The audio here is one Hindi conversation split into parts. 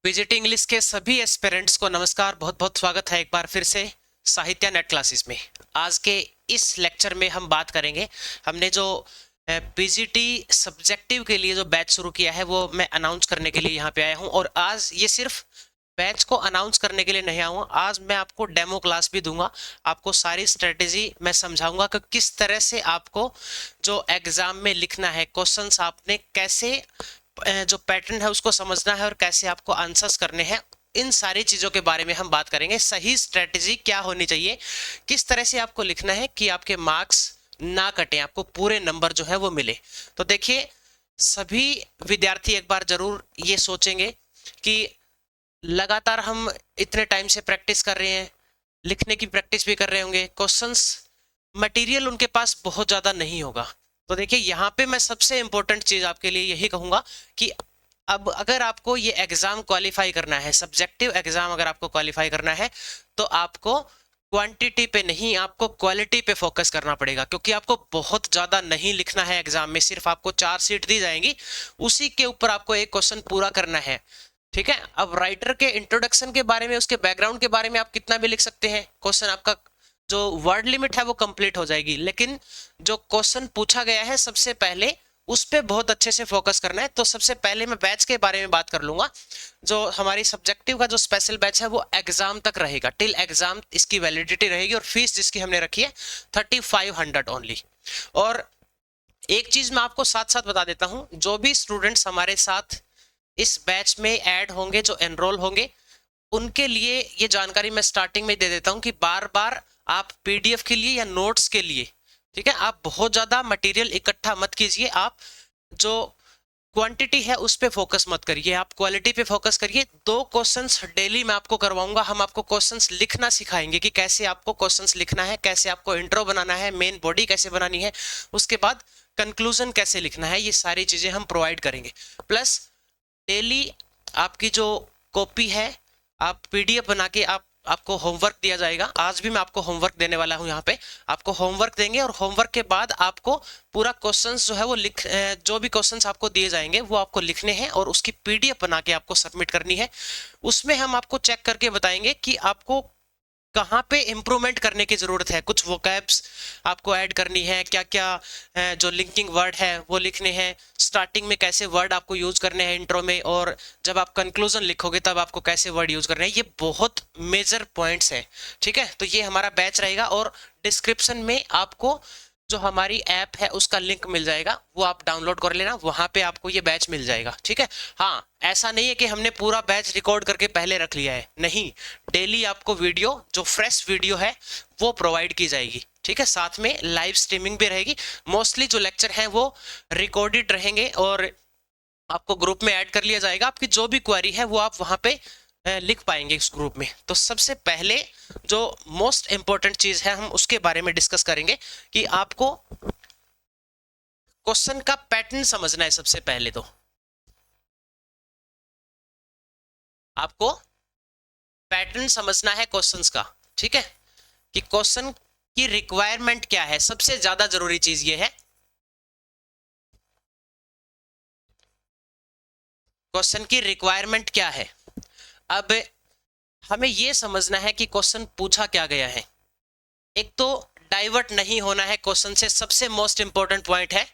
पीजीटी इंग्लिश के सभी एस्पिरेंट्स को नमस्कार। बहुत बहुत स्वागत है एक बार फिर से साहित्य नेट क्लासेस में। आज के इस लेक्चर में हम बात करेंगे, हमने जो पीजीटी सब्जेक्टिव के लिए जो बैच शुरू किया है वो मैं अनाउंस करने के लिए यहाँ पे आया हूँ। और आज ये सिर्फ बैच को अनाउंस करने के लिए नहीं आया हूँ, आज मैं आपको डेमो क्लास भी दूंगा। आपको सारी स्ट्रेटेजी मैं समझाऊंगा कि किस तरह से आपको जो एग्जाम में लिखना है, क्वेश्चंस आपने कैसे जो पैटर्न है उसको समझना है और कैसे आपको आंसर्स करने हैं। इन सारी चीज़ों के बारे में हम बात करेंगे। सही स्ट्रेटजी क्या होनी चाहिए, किस तरह से आपको लिखना है कि आपके मार्क्स ना कटें, आपको पूरे नंबर जो है वो मिले। तो देखिए, सभी विद्यार्थी एक बार जरूर ये सोचेंगे कि लगातार हम इतने टाइम से प्रैक्टिस कर रहे हैं, लिखने की प्रैक्टिस भी कर रहे होंगे, क्वेश्चंस मटेरियल उनके पास बहुत ज़्यादा नहीं होगा। तो देखिए, यहाँ पे मैं सबसे इंपॉर्टेंट चीज़ आपके लिए यही कहूँगा कि अब अगर आपको ये एग्ज़ाम क्वालिफाई करना है, सब्जेक्टिव एग्ज़ाम अगर आपको क्वालिफाई करना है, तो आपको क्वांटिटी पे नहीं, आपको क्वालिटी पे फोकस करना पड़ेगा। क्योंकि आपको बहुत ज़्यादा नहीं लिखना है एग्ज़ाम में, सिर्फ आपको 4 सीट दी जाएंगी, उसी के ऊपर आपको एक क्वेश्चन पूरा करना है। ठीक है। अब राइटर के इंट्रोडक्शन के बारे में, उसके बैकग्राउंड के बारे में आप कितना भी लिख सकते हैं, क्वेश्चन आपका जो वर्ड लिमिट है वो कंप्लीट हो जाएगी। लेकिन जो क्वेश्चन पूछा गया है सबसे पहले उस पर बहुत अच्छे से फोकस करना है। तो सबसे पहले मैं बैच के बारे में बात कर लूंगा। जो हमारी सब्जेक्टिव का जो स्पेशल बैच है वो एग्जाम तक रहेगा, टिल एग्जाम इसकी वैलिडिटी रहेगी। और फीस जिसकी हमने रखी है 3500 ओनली। और एक चीज मैं आपको साथ साथ बता देता हूं, जो भी स्टूडेंट्स हमारे साथ इस बैच में ऐड होंगे, जो एनरोल होंगे, उनके लिए ये जानकारी मैं स्टार्टिंग में दे देता हूं कि बार बार आप पीडीएफ के लिए या नोट्स के लिए, ठीक है, आप बहुत ज़्यादा मटेरियल इकट्ठा मत कीजिए। आप जो क्वांटिटी है उस पे फोकस मत करिए, आप क्वालिटी पे फोकस करिए। 2 क्वेश्चंस डेली मैं आपको करवाऊंगा। हम आपको क्वेश्चंस लिखना सिखाएंगे कि कैसे आपको क्वेश्चंस लिखना है, कैसे आपको इंट्रो बनाना है, मेन बॉडी कैसे बनानी है, उसके बाद कंक्लूजन कैसे लिखना है, ये सारी चीज़ें हम प्रोवाइड करेंगे। प्लस डेली आपकी जो कॉपी है, आप पीडीएफ बना के आपको होमवर्क दिया जाएगा। आज भी मैं आपको होमवर्क देने वाला हूं। यहाँ पे आपको होमवर्क देंगे और होमवर्क के बाद आपको पूरा क्वेश्चंस जो है वो जो भी क्वेश्चंस आपको दिए जाएंगे वो आपको लिखने हैं और उसकी पीडीएफ बना के आपको सबमिट करनी है। उसमें हम आपको चेक करके बताएंगे कि आपको कहाँ पे इम्प्रूवमेंट करने की ज़रूरत है, कुछ वोकैब्स आपको ऐड करनी है, क्या क्या जो लिंकिंग वर्ड है वो लिखने हैं, स्टार्टिंग में कैसे वर्ड आपको यूज़ करने हैं इंट्रो में, और जब आप कंक्लूजन लिखोगे तब आपको कैसे वर्ड यूज़ करने हैं। ये बहुत मेजर पॉइंट्स हैं। ठीक है। तो ये हमारा बैच रहेगा और डिस्क्रिप्शन में आपको जो हमारी ऐप है उसका लिंक मिल जाएगा, वो आप डाउनलोड कर लेना, वहां पे आपको ये बैच मिल जाएगा। ठीक है। हाँ, ऐसा नहीं है कि हमने पूरा बैच रिकॉर्ड करके पहले रख लिया है, नहीं, डेली आपको वीडियो, जो फ्रेश वीडियो है वो प्रोवाइड की जाएगी। ठीक है। साथ में लाइव स्ट्रीमिंग भी रहेगी। मोस्टली जो लेक्चर हैं वो रिकॉर्डेड रहेंगे और आपको ग्रुप में ऐड कर लिया जाएगा। आपकी जो भी क्वेरी है वो आप वहां पे लिख पाएंगे इस ग्रुप में। तो सबसे पहले जो मोस्ट इंपॉर्टेंट चीज है हम उसके बारे में डिस्कस करेंगे कि आपको क्वेश्चन का पैटर्न समझना है। सबसे पहले तो आपको पैटर्न समझना है क्वेश्चंस का। ठीक है। कि क्वेश्चन की रिक्वायरमेंट क्या है, सबसे ज्यादा जरूरी चीज ये है, क्वेश्चन की रिक्वायरमेंट क्या है। अब हमें यह समझना है कि क्वेश्चन पूछा क्या गया है। एक तो डाइवर्ट नहीं होना है क्वेश्चन से, सबसे मोस्ट इंपॉर्टेंट पॉइंट है।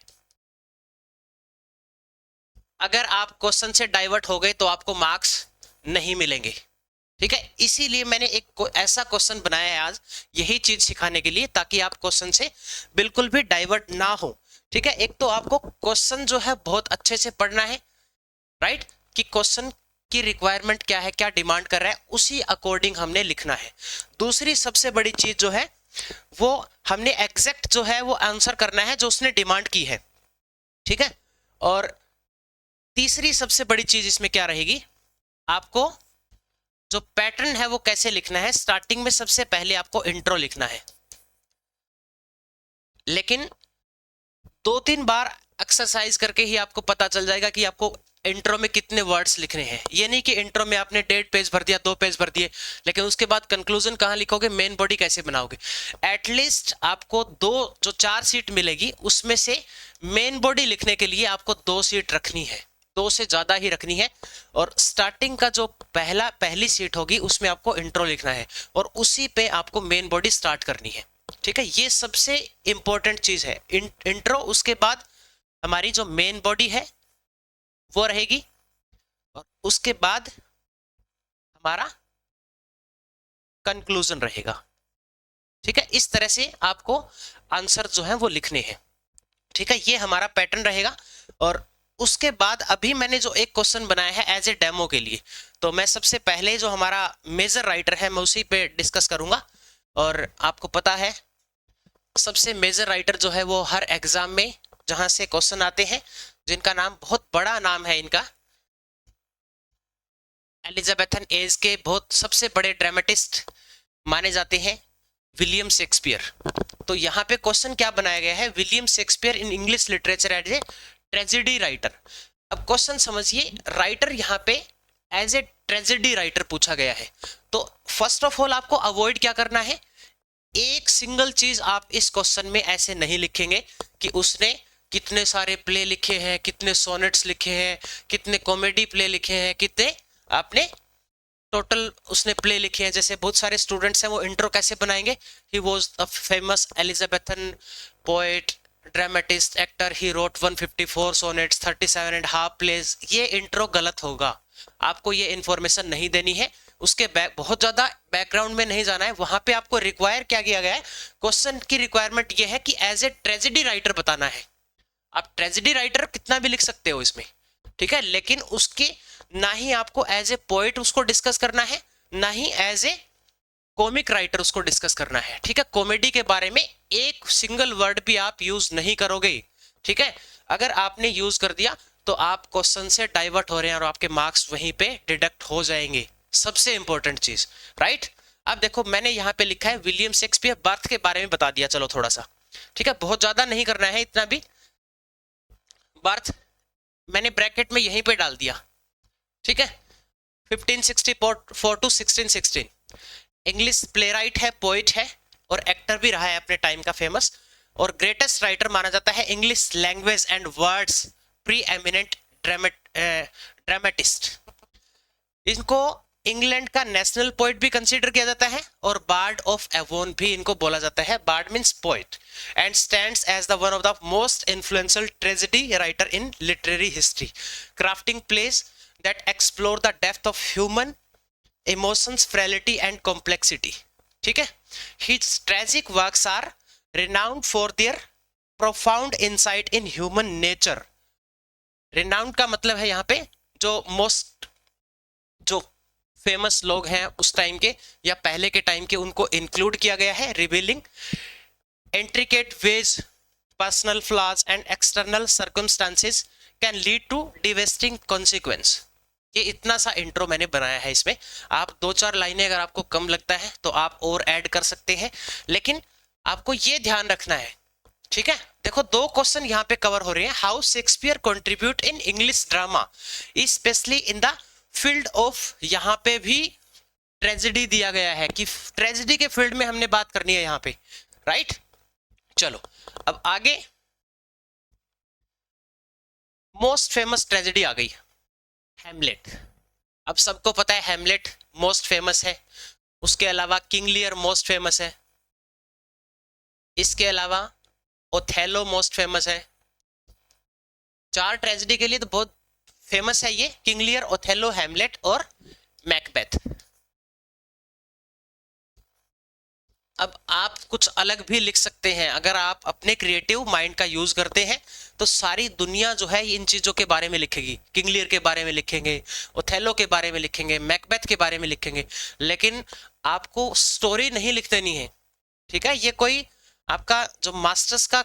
अगर आप क्वेश्चन से डाइवर्ट हो गए तो आपको मार्क्स नहीं मिलेंगे। ठीक है। इसीलिए मैंने एक ऐसा क्वेश्चन बनाया है आज, यही चीज सिखाने के लिए, ताकि आप क्वेश्चन से बिल्कुल भी डाइवर्ट ना हो। ठीक है। एक तो आपको क्वेश्चन जो है बहुत अच्छे से पढ़ना है, राइट, कि क्वेश्चन की रिक्वायरमेंट क्या है, क्या डिमांड कर रहा है, उसी अकॉर्डिंग हमने लिखना है। दूसरी सबसे बड़ी चीज जो है वो हमने एग्जैक्ट जो है वो आंसर करना है जो उसने डिमांड की है। ठीक है। और तीसरी सबसे बड़ी चीज इसमें क्या रहेगी, आपको जो पैटर्न है वो कैसे लिखना है। स्टार्टिंग में सबसे पहले आपको इंट्रो लिखना है, लेकिन 2-3 बार एक्सरसाइज करके ही आपको पता चल जाएगा कि आपको इंट्रो में कितने वर्ड्स लिखने हैं। ये नहीं कि इंट्रो में आपने 1.5 पेज भर दिया, 2 पेज भर दिए, लेकिन उसके बाद कंक्लूजन कहाँ लिखोगे, मेन बॉडी कैसे बनाओगे। एटलीस्ट आपको जो 4 सीट मिलेगी उसमें से मेन बॉडी लिखने के लिए आपको 2 सीट रखनी है। 2 से ज़्यादा ही रखनी है। और स्टार्टिंग का जो पहली सीट होगी उसमें आपको इंट्रो लिखना है और उसी पे आपको मेन बॉडी स्टार्ट करनी है। ठीक है, ये सबसे इंपॉर्टेंट चीज़ है। इंट्रो, उसके बाद हमारी जो मेन बॉडी है वो रहेगी और उसके बाद हमारा कंक्लूजन रहेगा। ठीक है, इस तरह से आपको आंसर जो है वो लिखने हैं। ठीक है, ये हमारा पैटर्न रहेगा। और उसके बाद अभी मैंने जो एक क्वेश्चन बनाया है एज ए डेमो के लिए, तो मैं सबसे पहले जो हमारा मेजर राइटर है मैं उसी पे डिस्कस करूंगा। और आपको पता है सबसे मेजर राइटर जो है वो हर एग्जाम में जहां से क्वेश्चन आते हैं, जिनका नाम बहुत बड़ा नाम है इनका, एलिजाबेथन एज के बहुत सबसे बड़े ड्रामेटिस्ट माने जाते हैं विलियम शेक्सपियर। तो यहाँ पे क्वेश्चन क्या बनाया गया है, William Shakespeare in English literature as a tragedy writer. अब क्वेश्चन समझिए, राइटर यहाँ पे एज ए ट्रेजेडी राइटर पूछा गया है। तो फर्स्ट ऑफ ऑल आपको अवॉइड क्या करना है, एक सिंगल चीज आप इस क्वेश्चन में ऐसे नहीं लिखेंगे कि उसने कितने सारे प्ले लिखे हैं, कितने सोनेट्स लिखे हैं, कितने कॉमेडी प्ले लिखे हैं, कितने आपने टोटल उसने प्ले लिखे हैं। जैसे बहुत सारे स्टूडेंट्स हैं वो इंट्रो कैसे बनाएंगे, he was a famous Elizabethan poet, dramatist, actor, he wrote 154 sonnets, 37 and half plays. ये इंट्रो गलत होगा, आपको ये इंफॉर्मेशन नहीं देनी है। उसके बहुत ज्यादा बैकग्राउंड में नहीं जाना है। वहां पे आपको रिक्वायर क्या किया गया है, क्वेश्चन की रिक्वायरमेंट ये है कि एज ए ट्रेजेडी राइटर बताना है। आप ट्रेजेडी राइटर कितना भी लिख सकते हो इसमें, ठीक है, लेकिन उसके ना ही आपको एज ए पोएट उसको डिस्कस करना है, ना ही एज ए कॉमिक राइटर उसको डिस्कस करना है। ठीक है, कॉमेडी के बारे में एक सिंगल वर्ड भी आप यूज नहीं करोगे। ठीक है, अगर आपने यूज कर दिया तो आप क्वेश्चन से डाइवर्ट हो रहे हैं और आपके मार्क्स वहीं पे डिडक्ट हो जाएंगे। सबसे इंपॉर्टेंट चीज, राइट। अब देखो मैंने यहाँ पे लिखा है विलियम शेक्सपियर, बर्थ के बारे में बता दिया, चलो थोड़ा सा, ठीक है, बहुत ज्यादा नहीं करना है इतना भी। बर्थ मैंने ब्रैकेट में यहीं पे डाल दिया, ठीक है, 1564 टू 1616। इंग्लिश प्लेराइट है, पोइट है और एक्टर भी रहा है अपने टाइम का फेमस, और ग्रेटेस्ट राइटर माना जाता है English language and words, pre eminent dramatist. इनको इंग्लैंड का नेशनल पोइट भी कंसीडर किया जाता है और बार्ड ऑफ एवोन भी इनको बोला जाता है। Bard means poet and stands as the one of the most influential tragedy writer in literary history, crafting plays that explore the depth of human emotions, frailty and complexity. ठीक है, his tragic works are renowned for their profound insight in human nature. renowned का मतलब है यहाँ पे जो फेमस लोग हैं उस टाइम के या पहले के टाइम के, उनको इंक्लूड किया गया है। Revealing intricate ways, personal flaws and external circumstances can lead to devastating consequence. ये इतना सा इंट्रो मैंने बनाया है। इसमें आप 2-4 लाइनें अगर आपको कम लगता है तो आप और ऐड कर सकते हैं, लेकिन आपको ये ध्यान रखना है, ठीक है। देखो 2 क्वेश्चन यहाँ पे कवर हो रहे हैं। How Shakespeare contribute in English drama specially in the field of, यहाँ पे भी ट्रेजेडी दिया गया है कि ट्रेजेडी के फील्ड में हमने बात करनी है यहाँ पे, राइट। चलो अब आगे, मोस्ट फेमस ट्रेजेडी आ गई, हैमलेट। अब सबको पता है हैमलेट मोस्ट फेमस है, उसके अलावा किंग लियर मोस्ट फेमस है, इसके अलावा ओथेलो मोस्ट फेमस है। 4 ट्रेजेडी के लिए तो बहुत फेमस है ये, किंग लियर, ओथेलो, हैमलेट और मैकबेथ। अब आप कुछ अलग भी लिख सकते हैं, अगर आप अपने क्रिएटिव माइंड का यूज करते हैं तो सारी दुनिया जो है इन चीजों के बारे में लिखेगी। किंग लियर के बारे में लिखेंगे, ओथेलो के बारे में लिखेंगे, मैकबेथ के बारे में लिखेंगे, लेकिन आपको स्टोरी नहीं लिख देनी है, ठीक है। ये कोई आपका जो मास्टर्स का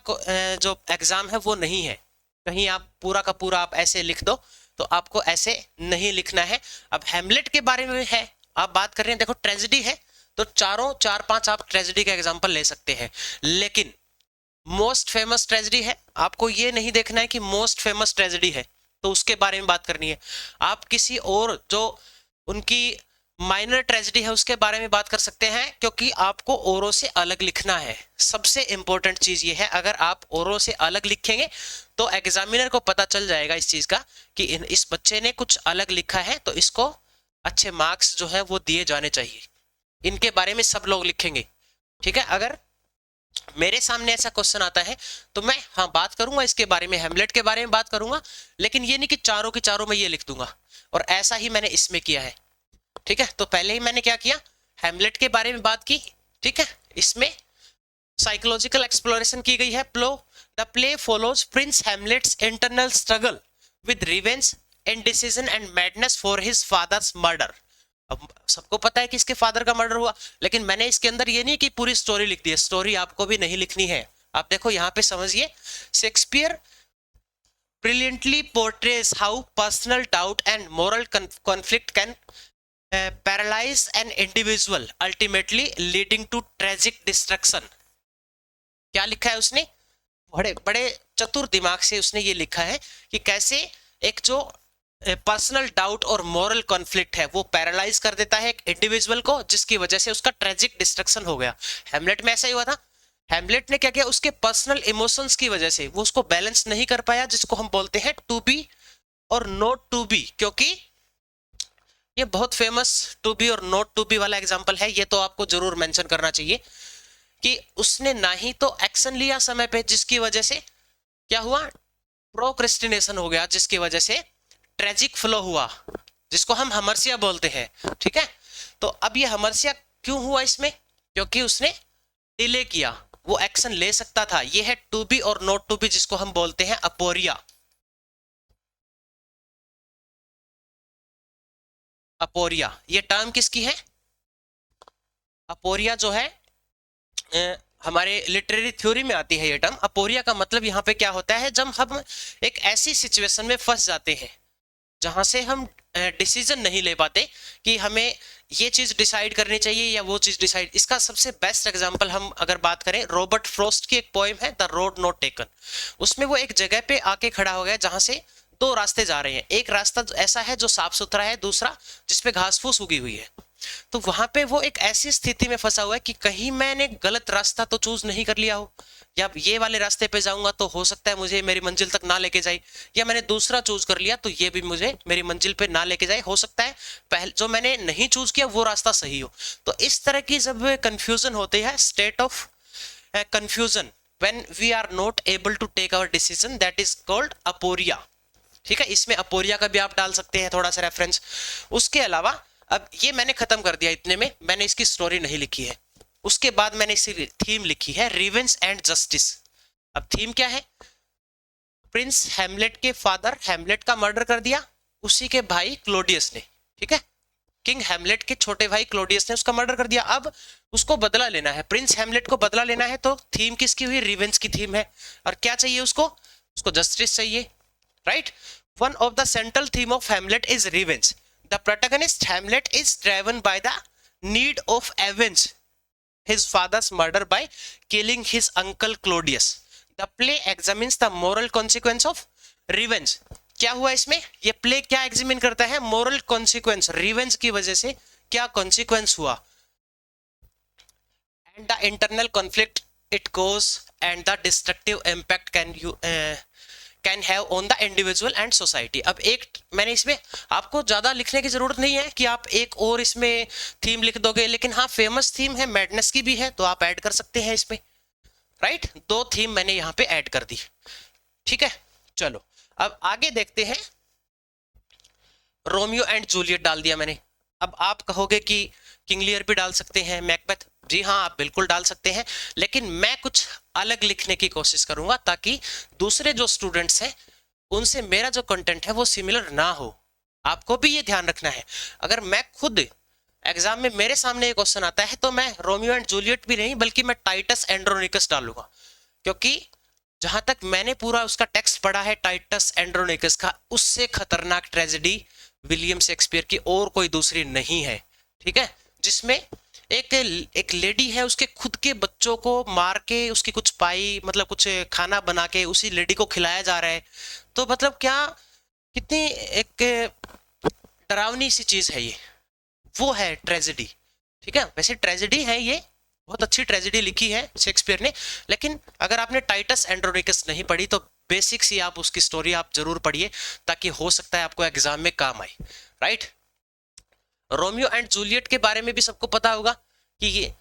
जो एग्जाम है वो नहीं है, कहीं आप पूरा का पूरा आप ऐसे लिख दो, तो आपको ऐसे नहीं लिखना है। अब हैमलेट के बारे में है आप बात कर रहे हैं, देखो ट्रेजेडी है तो 4-5 आप ट्रेजेडी का एग्जांपल ले सकते हैं, लेकिन मोस्ट फेमस ट्रेजेडी है, आपको ये नहीं देखना है कि मोस्ट फेमस ट्रेजेडी है तो उसके बारे में बात करनी है। आप किसी और जो उनकी माइनर ट्रेजेडी है उसके बारे में बात कर सकते हैं, क्योंकि आपको औरों से अलग लिखना है। सबसे इंपॉर्टेंट चीज ये है, अगर आप औरों से अलग लिखेंगे तो एग्जामिनर को पता चल जाएगा इस चीज का कि इस बच्चे ने कुछ अलग लिखा है, तो इसको अच्छे मार्क्स जो है वो दिए जाने चाहिए। इनके बारे में सब लोग लिखेंगे, ठीक है। अगर मेरे सामने ऐसा क्वेश्चन आता है तो मैं हाँ बात करूंगा इसके बारे में, हेमलेट के बारे में बात करूंगा, लेकिन ये नहीं कि चारों की चारों मैं ये लिख दूंगा। और ऐसा ही मैंने इसमें किया है, ठीक है। तो पहले ही मैंने क्या किया, हेमलेट के बारे में बात की, ठीक है। इसमें साइकोलॉजिकल एक्सप्लोरेशन की गई है। The play follows prince Hamlet's internal struggle with revenge, indecision and madness for his father's murder. अब सबको पता है कि इसके फादर का मर्डर हुआ, लेकिन मैंने इसके अंदर ये नहीं कि पूरी स्टोरी लिख दी है, स्टोरी आपको भी नहीं लिखनी है। आप देखो यहाँ पे समझिए, Shakespeare brilliantly portrays how personal doubt and moral conflict can paralyze an individual, ultimately leading to tragic destruction। क्या लिखा है उसने, बड़े बड़े चतुर दिमाग से उसने ये लिखा है कि कैसे एक जो पर्सनल डाउट और मॉरल कॉन्फ्लिक्ट है वो पैरालाइज कर देता है एक इंडिविजुअल को, जिसकी वजह से उसका ट्रेजिक डिस्ट्रक्शन हो गया। हेमलेट में ऐसा ही हुआ था। हेमलेट ने क्या किया, उसके पर्सनल इमोशंस की वजह से वो उसको बैलेंस नहीं कर पाया, जिसको हम बोलते हैं टू बी और नॉट टू बी। क्योंकि ये बहुत फेमस टू बी और नॉट टू बी वाला एग्जांपल है, ये तो आपको जरूर मेंशन करना चाहिए कि उसने ना ही तो एक्शन लिया समय पे, जिसकी वजह से क्या हुआ, प्रोक्रेस्टिनेशन हो गया, जिसकी वजह से ट्रेजिक फ्लो हुआ, जिसको हम हमर्सिया बोलते हैं, ठीक है। तो अब ये हमर्सिया क्यों हुआ इसमें, क्योंकि उसने डिले किया, वो एक्शन ले सकता था। ये है टू बी और नॉट टू बी, जिसको हम बोलते हैं अपोरिया। अपोरिया ये टर्म किसकी है, अपोरिया जो है हमारे लिटरेरी थ्योरी में आती है ये टर्म। अपोरिया का मतलब यहाँ पे क्या होता है, जब हम एक ऐसी सिचुएशन में फंस जाते हैं जहां से हम डिसीजन नहीं ले पाते कि हमें ये चीज डिसाइड करनी चाहिए या वो चीज डिसाइड। इसका सबसे बेस्ट एग्जांपल हम अगर बात करें, रॉबर्ट फ्रॉस्ट की एक पोएम है द रोड नॉट टेकन। उसमें वो एक जगह पे आके खड़ा हो गया जहां से दो रास्ते जा रहे हैं। एक रास्ता ऐसा है जो साफ सुथरा है, दूसरा जिसपे घास फूस उगी हुई है। तो वहां पे वो एक ऐसी स्थिति में फंसा हुआ है कि कहीं मैंने गलत रास्ता तो चूज नहीं कर लिया हो, या ये वाले रास्ते पे जाऊंगा तो हो सकता है मुझे मेरी मंजिल तक ना लेके जाए, या मैंने दूसरा चूज कर लिया तो ये भी मुझे मेरी मंजिल पे ना लेके जाए, हो सकता है पहले जो मैंने नहीं चूज किया वो रास्ता सही हो। तो इस तरह की जब कंफ्यूजन होती है, state of confusion, when we are not able to take our decision, that is called aporia, ठीक है। इसमें अपोरिया का भी आप डाल सकते हैं थोड़ा सा रेफरेंस। उसके अलावा अब ये मैंने खत्म कर दिया इतने में, मैंने इसकी स्टोरी नहीं लिखी है। उसके बाद मैंने इसकी थीम लिखी है, रिवेंज एंड जस्टिस। अब थीम क्या है, प्रिंस हेमलेट के फादर हेमलेट का मर्डर कर दिया, उसी के भाई क्लोडियस ने, ठीक है। किंग हेमलेट के छोटे भाई क्लोडियस ने उसका मर्डर कर दिया। अब उसको बदला लेना है, प्रिंस हेमलेट को बदला लेना है, तो थीम किसकी हुई, रिवेंज की थीम है। और क्या चाहिए उसको, उसको जस्टिस चाहिए, right. One of the central theme of Hamlet is revenge. The protagonist Hamlet is driven by the need of avenge his father's murder by killing his uncle Claudius. The play examines the moral consequence of revenge. क्या हुआ इसमें, ये प्ले क्या एग्जामिन करता है, मोरल कॉन्सिक्वेंस, रिवेंज की वजह से क्या कॉन्सिक्वेंस हुआ, and the internal conflict it goes and the destructive impact can have on the individual and society. अब एक मैंने इसमें आपको ज्यादा लिखने की जरूरत नहीं है कि आप एक और इसमें थीम लिख दोगे, लेकिन हाँ फेमस थीम है, मैडनेस की भी है, तो आप ऐड कर सकते हैं इसमें, राइट। दो थीम मैंने यहाँ पे ऐड कर दी, ठीक है। चलो अब आगे देखते हैं, रोमियो एंड जूलियट डाल दिया मैंने। अब आप कहोगे कि किंग लियर भी डाल सकते हैं, मैकबेथ, जी हाँ आप बिल्कुल डाल सकते हैं, लेकिन मैं कुछ अलग लिखने की कोशिश करूंगा ताकि दूसरे जो स्टूडेंट्स हैं उनसे मेरा जो कंटेंट है वो सिमिलर ना हो। आपको भी ये ध्यान रखना है, अगर मैं खुद एग्जाम में मेरे सामने एक क्वेश्चन आता है तो मैं रोमियो एंड जूलियट भी नहीं बल्कि मैं टाइटस एंड्रोनिकस डालूंगा, क्योंकि जहां तक मैंने पूरा उसका टेक्स्ट पढ़ा है टाइटस एंड्रोनिकस का, उससे खतरनाक ट्रेजेडी विलियम शेक्सपियर की और कोई दूसरी नहीं है, ठीक है। जिसमें एक लेडी है, उसके खुद के बच्चों को मार के उसकी कुछ पाई, मतलब कुछ खाना बना के उसी लेडी को खिलाया जा रहा है। तो मतलब क्या, कितनी एक डरावनी सी चीज है ये। वो है ट्रेजेडी। ठीक है, वैसे ट्रेजेडी है ये, बहुत अच्छी ट्रेजेडी लिखी है शेक्सपियर ने, लेकिन अगर आपने टाइटस एंड्रोनिकस नहीं पढ़ी तो बेसिक्स ही आप उसकी स्टोरी आप जरूर पढ़िए, ताकि हो सकता है आपको एग्जाम में काम आए। राइट, रोमियो एंड जूलियट के बारे में भी सबको पता होगा कि ये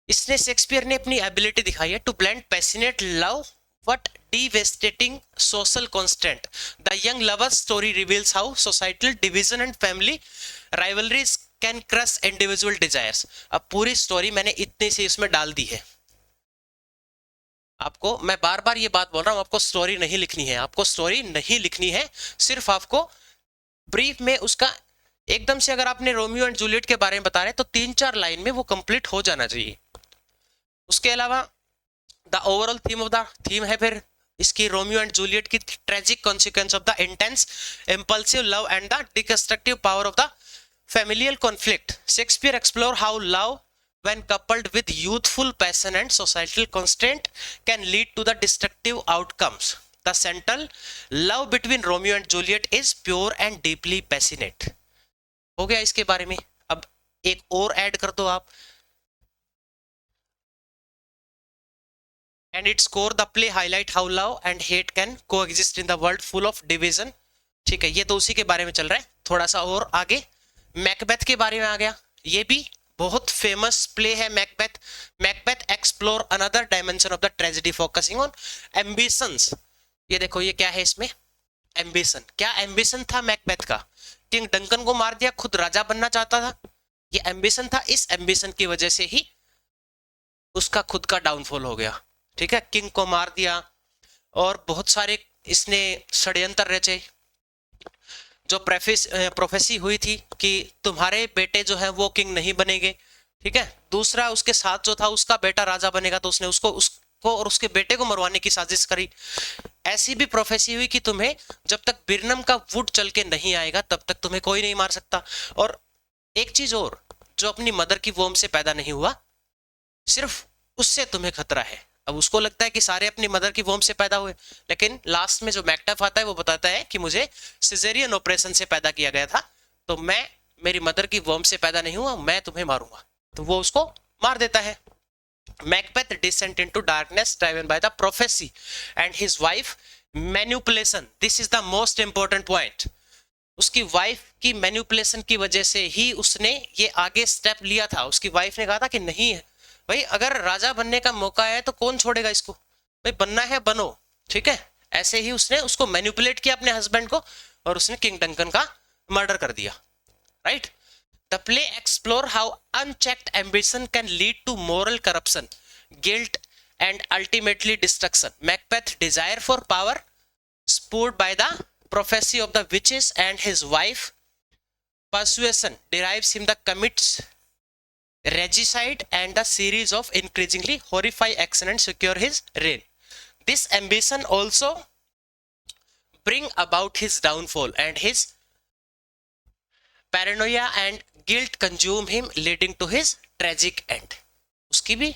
इसने शेक्सपियर ने अपनी एबिलिटी दिखाई है to blend passionate love what devastating social constant. The young lover's story reveals how societal division and family rivalries can crush individual desires. अब पूरी स्टोरी मैंने इतनी सी इसमें डाल दी है। आपको मैं बार बार ये बात बोल रहा हूं, आपको स्टोरी नहीं लिखनी है, आपको स्टोरी नहीं लिखनी है, सिर्फ आपको ब्रीफ में उसका एकदम से, अगर आपने रोमियो एंड जूलियट के बारे में बता रहे हैं तो 3-4 लाइन में वो कंप्लीट हो जाना चाहिए। उसके अलावा द ओवरऑल थीम है फिर इसकी रोमियो एंड जूलियट की tragic consequence of the intense impulsive love and the destructive power of the familial conflict. Shakespeare explore how love, when coupled with youthful passion and societal constraint, can lead to the destructive outcomes. The central love between Romeo and Juliet is pure and deeply passionate. हो गया इसके बारे में। अब एक और ऐड कर दो आप, and its core the play highlight how love and hate can coexist in the world full of division. ठीक है, ये तो उसी के बारे में चल रहा है। थोड़ा सा और आगे मैकबेथ के बारे में आ गया, ये भी बहुत फेमस प्ले है Macbeth. Macbeth explore another dimension of the tragedy focusing on ambitions. ये देखो ये क्या है इसमें, एम्बिशन। क्या एम्बिशन था मैकबेथ का? किंग डंकन को मार दिया, खुद राजा बनना चाहता था, ये एम्बिशन था। इस एम्बिशन की वजह से ही उसका खुद का डाउनफॉल हो गया। ठीक है, किंग को मार दिया और बहुत सारे इसने षड्यंत्र रचे। जो प्रोफेसी हुई थी कि तुम्हारे बेटे जो है वो किंग नहीं बनेंगे, ठीक है, दूसरा उसके साथ जो था उसका बेटा राजा बनेगा, तो उसने उसको और उसके बेटे को मरवाने की साजिश करी। ऐसी भी प्रोफेसी हुई कि तुम्हें जब तक बिरनम का वुड चल के नहीं आएगा तब तक तुम्हें कोई नहीं मार सकता। और एक चीज और, जो अपनी मदर की वोम से पैदा नहीं हुआ, सिर्फ उससे तुम्हें खतरा है। अब उसको लगता है कि सारे अपनी मदर की वोम से पैदा हुए, लेकिन लास्ट में जो मैकटफ आता है वो बताता है कि मुझे सिजेरियन ऑपरेशन से पैदा किया गया था, तो मैं मेरी मदर की वोम से पैदा नहीं हुआ, मैं तुम्हें मारूंगा। तो वो उसको मार देता है। Macbeth descent into darkness driven by the prophecy and his wife manipulation. This is the most important point. उसकी वाइफ की मैनिपुलेशन की वजह से ही उसने ये आगे स्टेप लिया था। उसकी वाइफ ने कहा था कि नहीं है भाई, अगर राजा बनने का मौका है तो कौन छोड़ेगा इसको, भाई बनना है बनो। ठीक है, ऐसे ही उसने उसको मैनिपुलेट किया अपने हस्बैंड को, और उसने किंग डंकन का मर्डर कर दिया। Right, the play explore how unchecked ambition can lead to moral corruption, guilt and ultimately destruction. Macbeth desire for power spurred by the prophecy of the witches and his wife persuasion derives him the commits regicide and the series of increasingly horrifying action and secure his reign. This ambition also bring about his downfall and his paranoia and guilt consume him leading to his tragic end. उसकी भी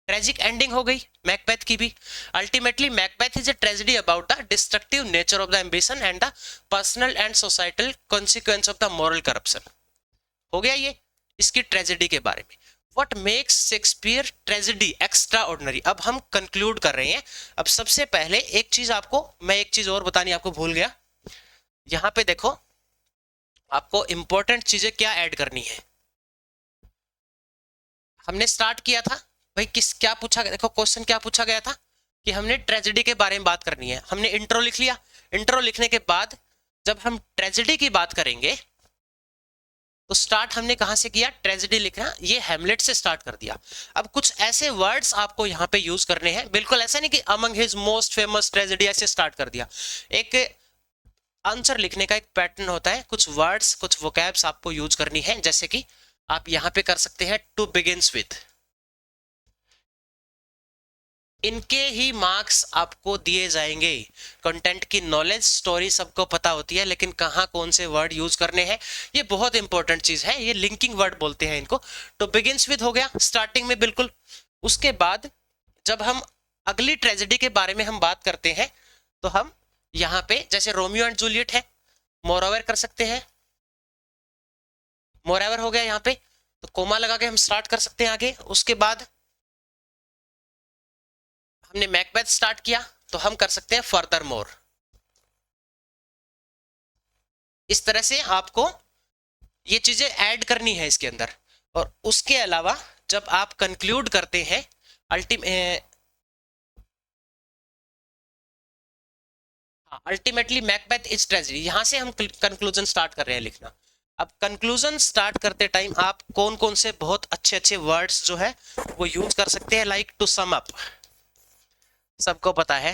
ट्रेजिक एंडिंग हो गई मैकबेथ की भी. Ultimately Macbeth is a tragedy about the destructive nature of the ambition and the personal and societal consequence of the moral corruption. हो गया ये इसकी ट्रेजेडी के बारे में. What makes Shakespeare tragedy extra ordinary. अब हम कंक्लूड कर रहे हैं. अब सबसे पहले एक चीज आपको, मैं एक चीज और बतानी आपको भूल गया. यहां पे देखो आपको इंपॉर्टेंट चीजें क्या ऐड करनी है. हमने स्टार्ट किया था भाई क्या पूछा, देखो क्वेश्चन क्या पूछा गया था कि हमने ट्रेजेडी के बारे में बात करनी है. हमने इंट्रो लिख लिया. इंट्रो लिखने के बाद जब हम ट्रेजेडी की बात करेंगे तो स्टार्ट हमने कहां से किया, ट्रेजेडी लिखना, ये हैमलेट से स्टार्ट कर दिया. अब कुछ ऐसे वर्ड्स आपको यहां पे यूज करने हैं. बिल्कुल ऐसा नहीं कि among his most famous tragedy ऐसे स्टार्ट कर दिया. एक आंसर लिखने का एक पैटर्न होता है. कुछ वर्ड्स, कुछ वोकैब्स आपको यूज करनी है. जैसे कि आप यहां पे कर सकते हैं टू बिगिंस विथ. इनके ही मार्क्स आपको दिए जाएंगे. कंटेंट की नॉलेज, स्टोरी सबको पता होती है, लेकिन कहाँ कौन से वर्ड यूज करने हैं ये बहुत इंपॉर्टेंट चीज है. ये लिंकिंग वर्ड बोलते हैं इनको. तो बिगिंस विद हो गया स्टार्टिंग में बिल्कुल. उसके बाद जब हम अगली ट्रेजेडी के बारे में हम बात करते हैं तो हम यहाँ पे जैसे रोमियो एंड जूलियट है, मोरओवर कर सकते हैं. मोरएवर हो गया यहाँ पे, तो कोमा लगा के हम स्टार्ट कर सकते हैं आगे। उसके बाद हमने मैकबेथ स्टार्ट किया, तो हम कर सकते हैं फर्दर मोर। इस तरह से आपको ये चीजें ऐड करनी है इसके अंदर। और उसके अलावा जब आप कंक्लूड करते हैं अल्टीमेटली मैकबेथ इज ट्रेजेडी, यहां से हम कंक्लूजन स्टार्ट कर रहे हैं लिखना। अब कंक्लूजन स्टार्ट करते टाइम आप कौन कौन से बहुत अच्छे अच्छे वर्ड्स जो है वो यूज कर सकते हैं, लाइक टू सम अप, सबको पता है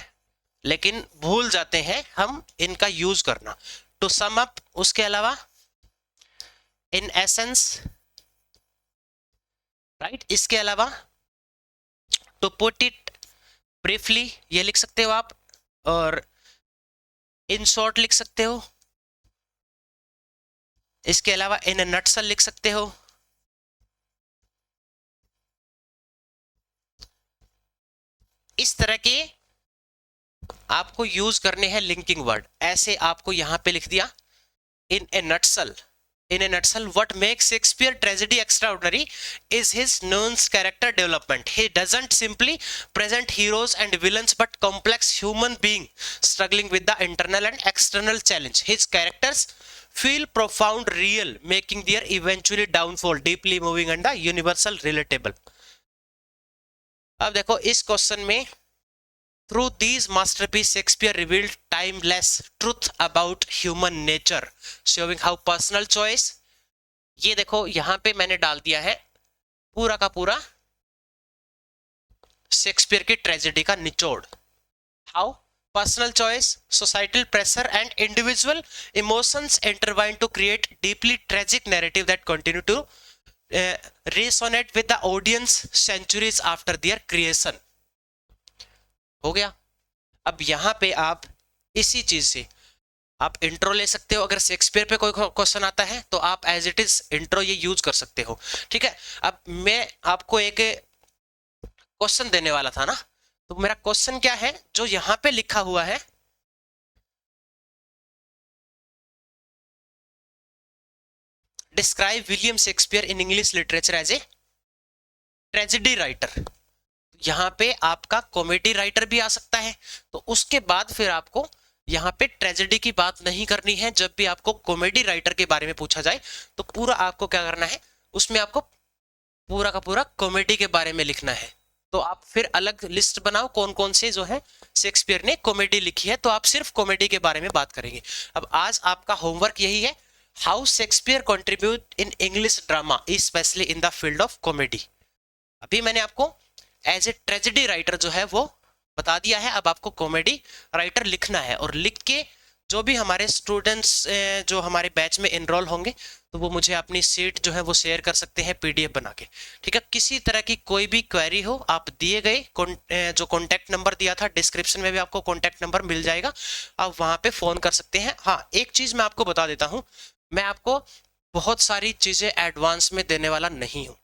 लेकिन भूल जाते हैं हम इनका यूज करना। टू सम अप, उसके अलावा इन एसेंस, राइट, इसके अलावा टू पुट इट ब्रीफली ये लिख सकते हो आप, और इन शॉर्ट लिख सकते हो, इसके अलावा इन नटसल लिख सकते हो। इस तरह के आपको यूज करने हैं लिंकिंग वर्ड। ऐसे आपको यहां पे लिख दिया इन ए नटसल, in a nutshell what makes Shakespeare tragedy extraordinary is his nuanced character development. He doesn't simply present heroes and villains but complex human being struggling with the internal and external challenge. His characters feel profound, real, making their eventually downfall deeply moving and the universal relatable. अब देखो इस क्वेश्चन में Through these masterpieces, Shakespeare revealed timeless truth about human nature, showing how personal choice, ये देखो यहाँ पे मैंने डाल दिया है पूरा का पूरा शेक्सपियर की ट्रेजेडी का निचोड़। How personal choice, societal pressure and individual emotions intertwine to create deeply tragic narrative that continue to resonate with the audience centuries after their creation. हो गया। अब यहां पे आप इसी चीज से आप इंट्रो ले सकते हो। अगर शेक्सपियर पे कोई क्वेश्चन आता है तो आप एज इट इज इंट्रो ये यूज कर सकते हो, ठीक है। अब मैं आपको एक क्वेश्चन देने वाला था ना, तो मेरा क्वेश्चन क्या है जो यहां पे लिखा हुआ है, describe William Shakespeare in English literature as a tragedy writer. यहाँ पे आपका कॉमेडी राइटर भी आ सकता है, तो उसके बाद फिर आपको यहाँ पे ट्रेजेडी की बात नहीं करनी है। जब भी आपको कॉमेडी राइटर के बारे में पूछा जाए तो पूरा आपको क्या करना है, उसमें आपको पूरा का पूरा कॉमेडी के बारे में लिखना है। तो आप फिर अलग लिस्ट बनाओ कौन कौन से जो है शेक्सपियर ने कॉमेडी लिखी है, तो आप सिर्फ कॉमेडी के बारे में बात करेंगे। अब आज आपका होमवर्क यही है, how Shakespeare contribute in English drama specially in the field of comedy. अभी मैंने आपको एज ए ट्रेजेडी राइटर जो है वो बता दिया है, अब आपको कॉमेडी राइटर लिखना है। और लिख के जो भी हमारे स्टूडेंट्स जो हमारे बैच में एनरोल होंगे तो वो मुझे अपनी सीट जो है वो शेयर कर सकते हैं पीडीएफ बना के, ठीक है। किसी तरह की कोई भी क्वेरी हो, आप दिए गए जो कॉन्टैक्ट नंबर दिया था डिस्क्रिप्शन में भी आपको कॉन्टैक्ट नंबर मिल जाएगा, आप वहाँ पे फ़ोन कर सकते हैं। हाँ, एक चीज़ मैं आपको बता देता हूँ, मैं आपको बहुत सारी चीज़ें एडवांस में देने वाला नहीं हूँ,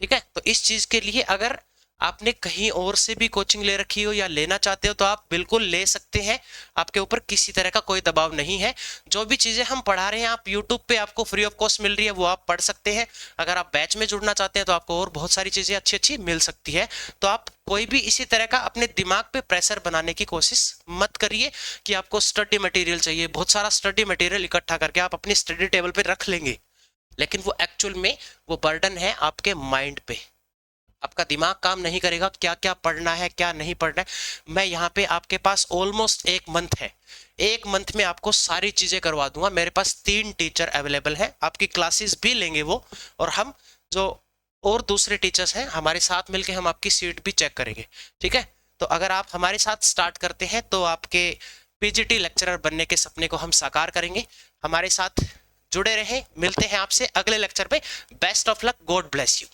ठीक है। तो इस चीज़ के लिए अगर आपने कहीं और से भी कोचिंग ले रखी हो या लेना चाहते हो तो आप बिल्कुल ले सकते हैं, आपके ऊपर किसी तरह का कोई दबाव नहीं है। जो भी चीज़ें हम पढ़ा रहे हैं आप यूट्यूब पे आपको फ्री ऑफ कॉस्ट मिल रही है, वो आप पढ़ सकते हैं। अगर आप बैच में जुड़ना चाहते हैं तो आपको और बहुत सारी चीज़ें अच्छी अच्छी मिल सकती है। तो आप कोई भी इसी तरह का अपने दिमाग पे प्रेशर बनाने की कोशिश मत करिए कि आपको स्टडी मटेरियल चाहिए। बहुत सारा स्टडी मटेरियल इकट्ठा करके आप अपनी स्टडी टेबल पे रख लेंगे, लेकिन वो एक्चुअल में वो बर्डन है आपके माइंड पे, आपका दिमाग काम नहीं करेगा क्या क्या पढ़ना है क्या नहीं पढ़ना है। मैं यहाँ पे आपके पास ऑलमोस्ट 1 मंथ है, 1 मंथ में आपको सारी चीज़ें करवा दूंगा। मेरे पास 3 टीचर अवेलेबल हैं, आपकी क्लासेस भी लेंगे वो, और हम जो और दूसरे टीचर्स हैं हमारे साथ मिलके हम आपकी सीट भी चेक करेंगे, ठीक है। तो अगर आप हमारे साथ स्टार्ट करते हैं तो आपके पीजीटी लेक्चरर बनने के सपने को हम साकार करेंगे। हमारे साथ जुड़े रहें, मिलते हैं आपसे अगले लेक्चर पे। Best of luck, God bless you.